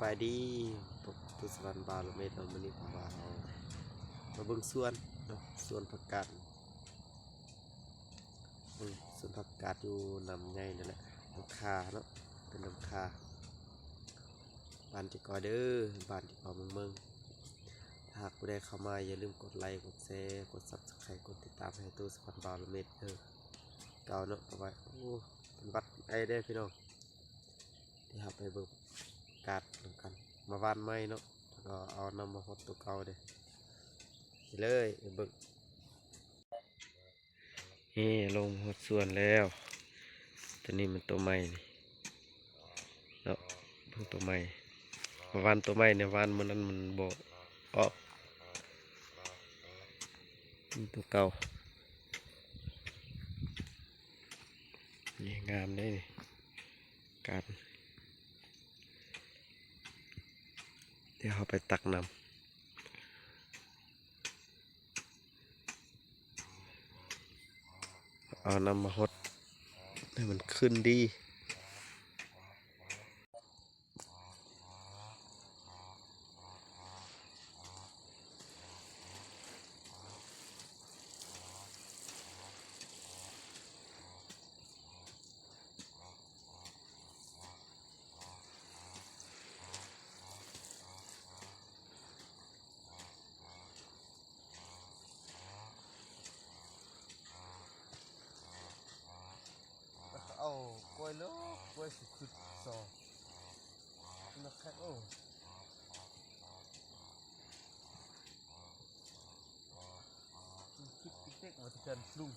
บายดีปกตุสวรรค์บาลเมตรมันนี่ว่าเอามาเบิ่งสวนเนาะสวนผักกาดสวนผักกาดอยู่นำใหญ่นั่นแหละน้ำคาเนาะเป็นน้ำคาบ้านที่กอเด้อบ้านที่กอเมืองถ้าหากผู้ใดเข้ามาอย่าลืมกดไลค์กดแชร์กดซับสไครต์กดติดตามให้ตู้สวรรค์บาลเมตรเก่าเนาะเอาไว้โอ้เป็นวัดไอ้ได้พี่น้องที่หาไปเบิ่งกาดนำกันมาวานไม้เนาะแล้วก็เอานำมาหดตัวเก่าเลยไปเบิ่งนี่ลงหดส่วนแล้วตัวนี้มันตัวใหม่นี่เนาะเพิ่งตัวใหม่มาวานตัวใหม่เนี่ยวานมันนั้นมันบ่ออกนี่ตัวเก่านี่งามได้นี่กาดเดี๋ยวเขาไปตักน้ำเอาน้ำมาหดให้มันขึ้นดีเอากล้วยลูกกล้วยสุดสุดซอนะครับโอ้คิดเล็กๆมาที่กันฟลุง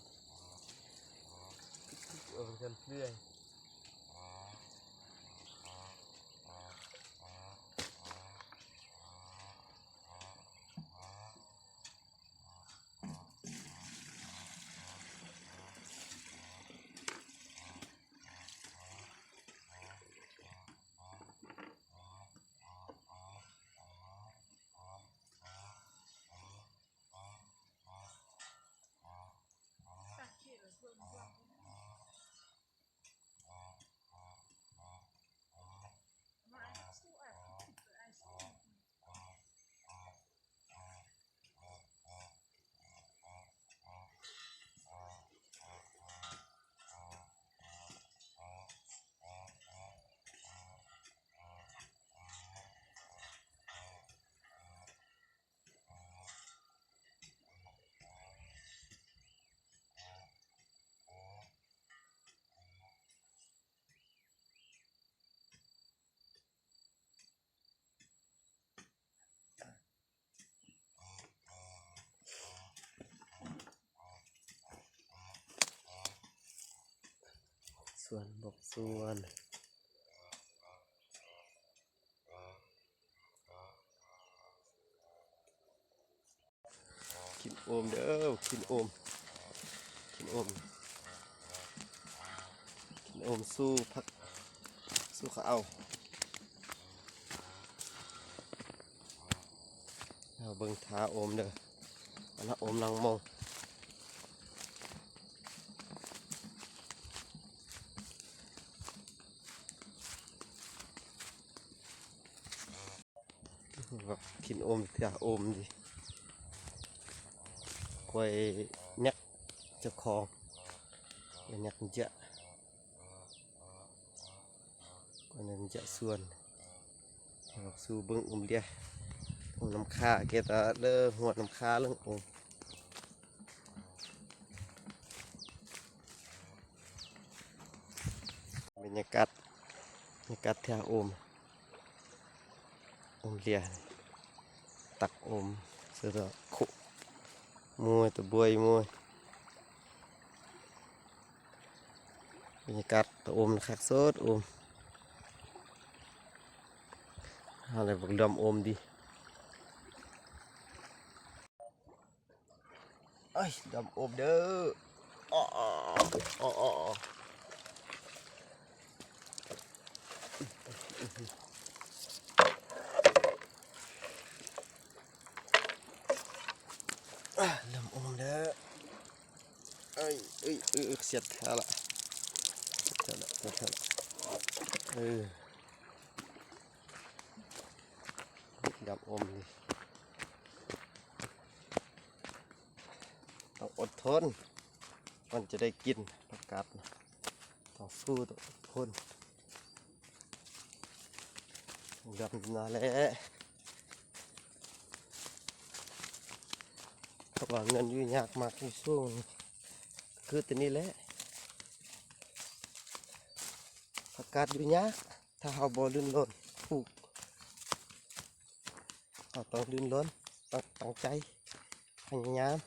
คิดมาที่กันเปลือยส่วนบอกส่วนกินโอมเด้อกินโอมกินโอมกินโอมสู้พักสู้เขาเอาเบิ่งท้าโอมเด้ออันนั้นโอมลังมองแบบกินโอมเถอะโอมดิกล้วยยักษ์เจ้าของกล้วยยักษ์เจ้ากล้วยยักษ์เจ้าส่วนสู้เบิ่งเดียน้ำค้าเกตเด้อหัวน้ำค้าเรื่องโอมบรรยากาศแถวโอมเลียตักโอมเสือขุมวยตัวบวยมวยบรรยากาศตัวโอมคักสดโอมอะไรบักดำโอมดีไอ้ดำโอมเด้ออ๋อดำโอมเด้อเอ้ยเสียดแท้ละเออ ดำอมนี่ต้องอดทนมันจะได้กินผักกาดนะต้องสู้ต้องอดทนดำนาแหละเพราะว่าเงินอยู่ยากมากที่สู้คือตัวนี้แหละผักกาดอยู่ยากถ้าเราบ่ลื่นล้นปลูกเราต้องลื่นล้นต้องตั้งใจพยายาม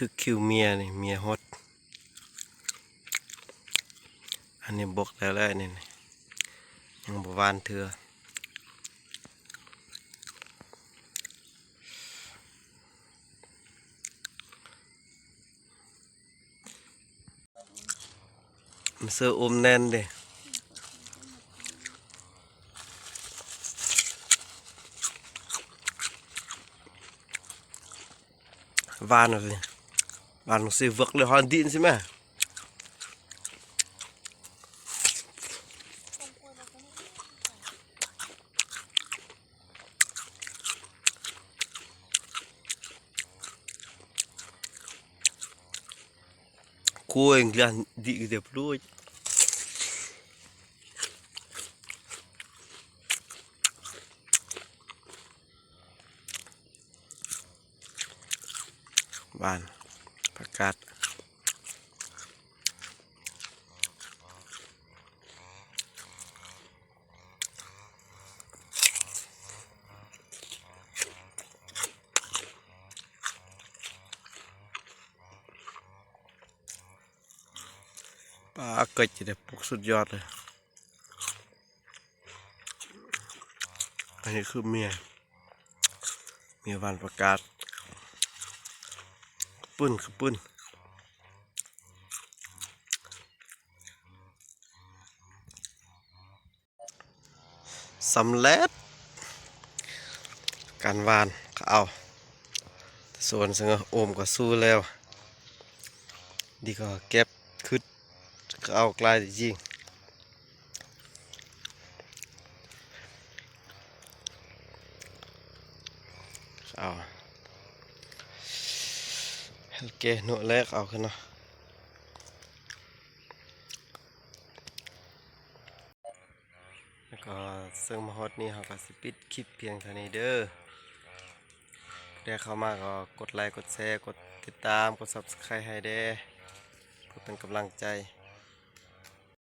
ถึกคิวเมียนี่เมียฮอตอันนี้บกแล้วนี่ยังบวานเถื่อมันเสื้ออมแน่นเด้วานอะไรวานมันซื้อvựcเลยฮอนดินใช่ไหมกูเองกันดีเดี๋ยวรู้บ้านผักกาดปลาเกิดจะได้ปลูกสุดยอดเลยอันนี้คือเมียบ้านผักกาดปื้นคือปื้นสำเร็จการวานก็เอาส่วนสังโอมก็สู้แล้วดีก็เก็บขึ้นก็เอากลายจริงเอาโอเคหนูแรกเอาขึ้นเนาะแล้วก็ซึ่งมาฮอตนี่เขาก็สิปิดคลิปเพียงเท่านี้เด้อได้เข้ามาก็กดไลค์กดแชร์กดติดตามกด Subscribe ให้เด้อเพื่อเป็นกำลังใจ